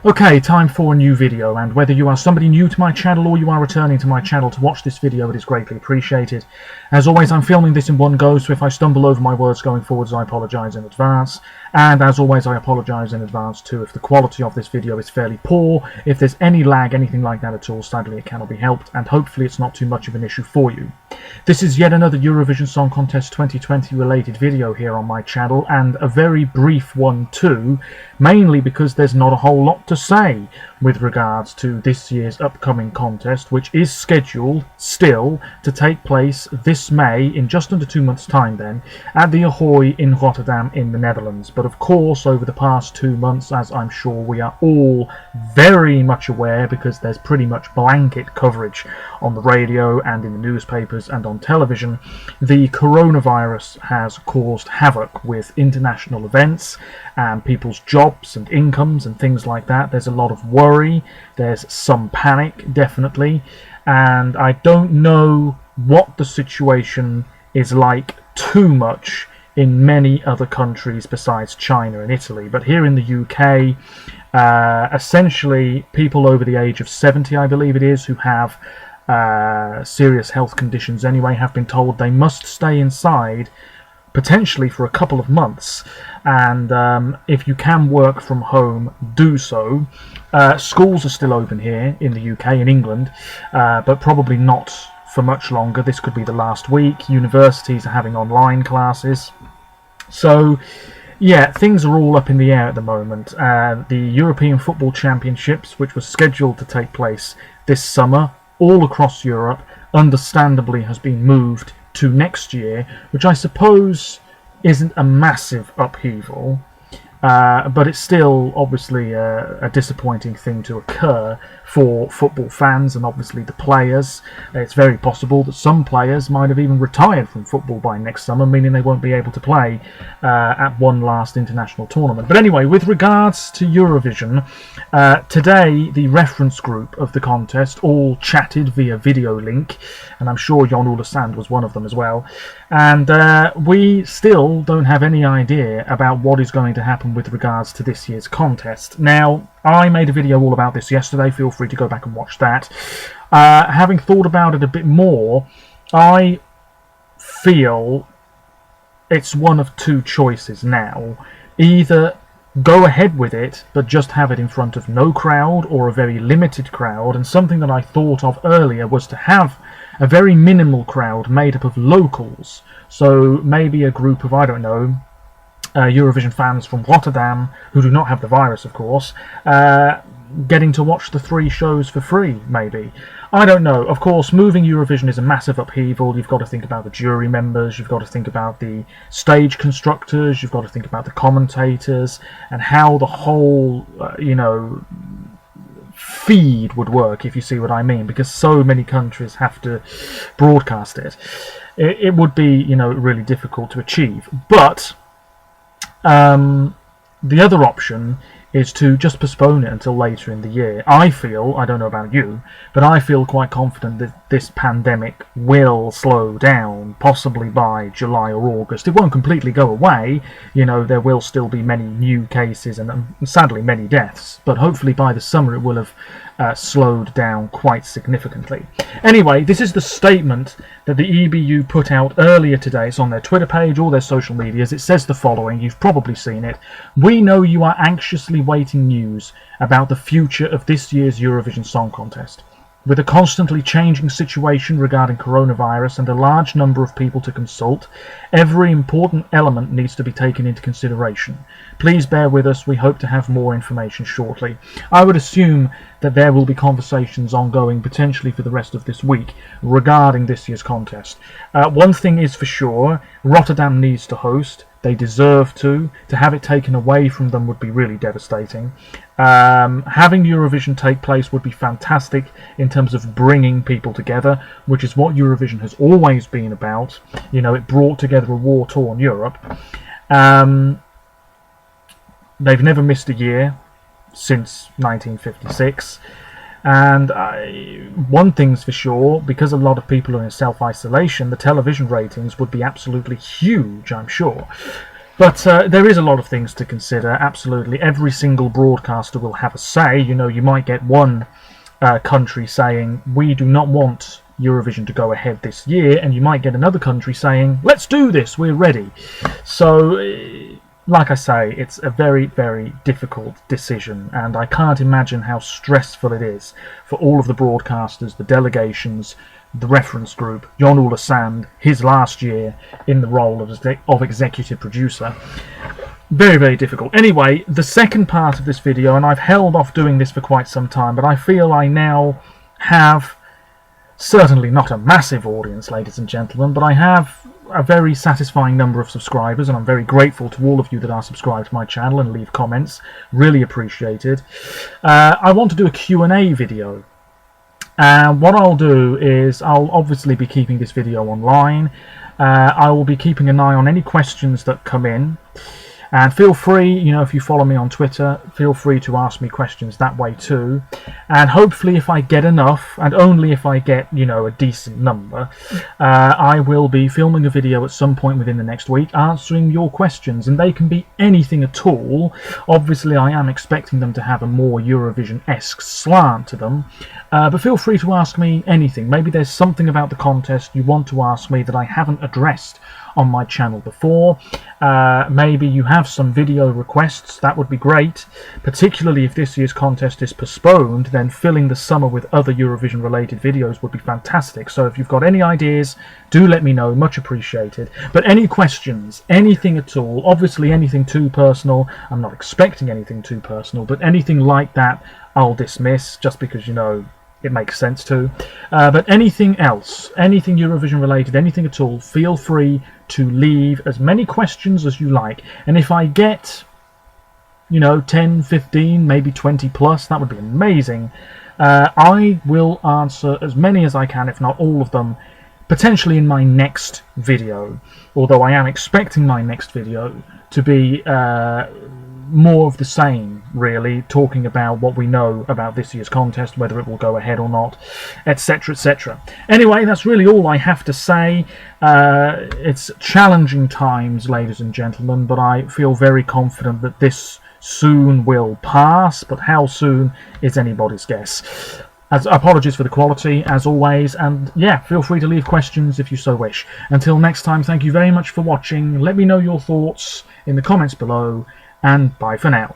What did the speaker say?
Okay, time for a new video, and whether you are somebody new to my channel or you are returning to my channel to watch this video, it is greatly appreciated. As always, I'm filming this in one go, so if I stumble over my words going forwards, I apologise in advance. And as always, I apologise in advance too if the quality of this video is fairly poor. If there's any lag, anything like that at all, sadly it cannot be helped, and hopefully it's not too much of an issue for you. This is yet another Eurovision Song Contest 2020 related video here on my channel, and a very brief one too, mainly because there's not a whole lot to say with regards to this year's upcoming contest, which is scheduled still to take place this May, in just under 2 months' time then, at the Ahoy in Rotterdam in the Netherlands. But of course, over the past 2 months, as I'm sure we are all very much aware, because there's pretty much blanket coverage on the radio and in the newspapers and on television, the coronavirus has caused havoc with international events and people's jobs and incomes and things like that. There's a lot of worry, there's some panic, definitely, and I don't know what the situation is like too much in many other countries besides China and Italy, but here in the UK, essentially people over the age of 70, I believe it is, who have serious health conditions anyway, have been told they must stay inside potentially for a couple of months, and if you can work from home, do so. Schools are still open here in the UK, in England, but probably not for much longer. This could be the last week. Universities are having online classes, so yeah, things are all up in the air at the moment. The European Football Championships, which was scheduled to take place this summer all across Europe, understandably has been moved to next year, which I suppose isn't a massive upheaval, but it's still obviously a disappointing thing to occur for football fans and obviously the players. It's very possible that some players might have even retired from football by next summer, meaning they won't be able to play at one last international tournament. But anyway, with regards to Eurovision, today the reference group of the contest all chatted via video link, and I'm sure Jon Ole Sand was one of them as well, and we still don't have any idea about what is going to happen with regards to this year's contest. Now, I made a video all about this yesterday, feel free to go back and watch that. Having thought about it a bit more, I feel it's one of two choices now. Either go ahead with it, but just have it in front of no crowd or a very limited crowd, and something that I thought of earlier was to have a very minimal crowd made up of locals. So maybe a group of, I don't know, Eurovision fans from Rotterdam, who do not have the virus of course, getting to watch the 3 shows for free, maybe. I don't know. Of course, moving Eurovision is a massive upheaval. You've got to think about the jury members, you've got to think about the stage constructors, you've got to think about the commentators, and how the whole, feed would work, if you see what I mean, because so many countries have to broadcast it. It would be, really difficult to achieve. But the other option is to just postpone it until later in the year. I feel, I don't know about you, but I feel quite confident that this pandemic will slow down, possibly by July or August. It won't completely go away, there will still be many new cases and sadly many deaths, but hopefully by the summer it will have slowed down quite significantly. Anyway, this is the statement that the EBU put out earlier today. It's on their Twitter page, all their social medias. It says the following, you've probably seen it. "We know you are anxiously waiting news about the future of this year's Eurovision Song Contest. With a constantly changing situation regarding coronavirus and a large number of people to consult, every important element needs to be taken into consideration. Please bear with us, we hope to have more information shortly." I would assume that there will be conversations ongoing potentially for the rest of this week regarding this year's contest. One thing is for sure, Rotterdam needs to host. They deserve to. To have it taken away from them would be really devastating. Having Eurovision take place would be fantastic in terms of bringing people together, which is what Eurovision has always been about. It brought together a war-torn Europe. They've never missed a year since 1956. And one thing's for sure, because a lot of people are in self-isolation, the television ratings would be absolutely huge, I'm sure. But there is a lot of things to consider, absolutely. Every single broadcaster will have a say. You know, you might get one country saying, we do not want Eurovision to go ahead this year, and you might get another country saying, let's do this, we're ready. So, like I say, it's a very, very difficult decision, and I can't imagine how stressful it is for all of the broadcasters, the delegations, the reference group, Jon Ole Sand, his last year in the role of executive producer. Very, very difficult. Anyway, the second part of this video, and I've held off doing this for quite some time, but I feel I now have, certainly not a massive audience, ladies and gentlemen, but I have a very satisfying number of subscribers, and I'm very grateful to all of you that are subscribed to my channel and leave comments. Really appreciated. I want to do a Q&A video. And what I'll do is I'll obviously be keeping this video online. I will be keeping an eye on any questions that come in. And feel free, you know, if you follow me on Twitter, feel free to ask me questions that way too. And hopefully if I get enough, and only if I get, you know, a decent number, I will be filming a video at some point within the next week answering your questions. And they can be anything at all. Obviously I am expecting them to have a more Eurovision-esque slant to them. But feel free to ask me anything. Maybe there's something about the contest you want to ask me that I haven't addressed on my channel before. Maybe you have some video requests. That would be great, particularly if this year's contest is postponed. Then filling the summer with other Eurovision related videos would be fantastic. So if you've got any ideas, do let me know, much appreciated. But any questions, anything at all, obviously anything too personal, I'm not expecting anything too personal, but anything like that I'll dismiss, just because, you know, it makes sense to. But anything else, anything Eurovision related, anything at all, feel free to leave as many questions as you like. And if I get, you know, 10, 15, maybe 20 plus, that would be amazing. I will answer as many as I can, if not all of them, potentially in my next video. Although I am expecting my next video to be more of the same, really, talking about what we know about this year's contest, whether it will go ahead or not, etc, etc. Anyway, that's really all I have to say. It's challenging times, ladies and gentlemen, but I feel very confident that this soon will pass, but how soon is anybody's guess. Apologies for the quality, as always, and yeah, feel free to leave questions if you so wish. Until next time, thank you very much for watching. Let me know your thoughts in the comments below, and bye for now.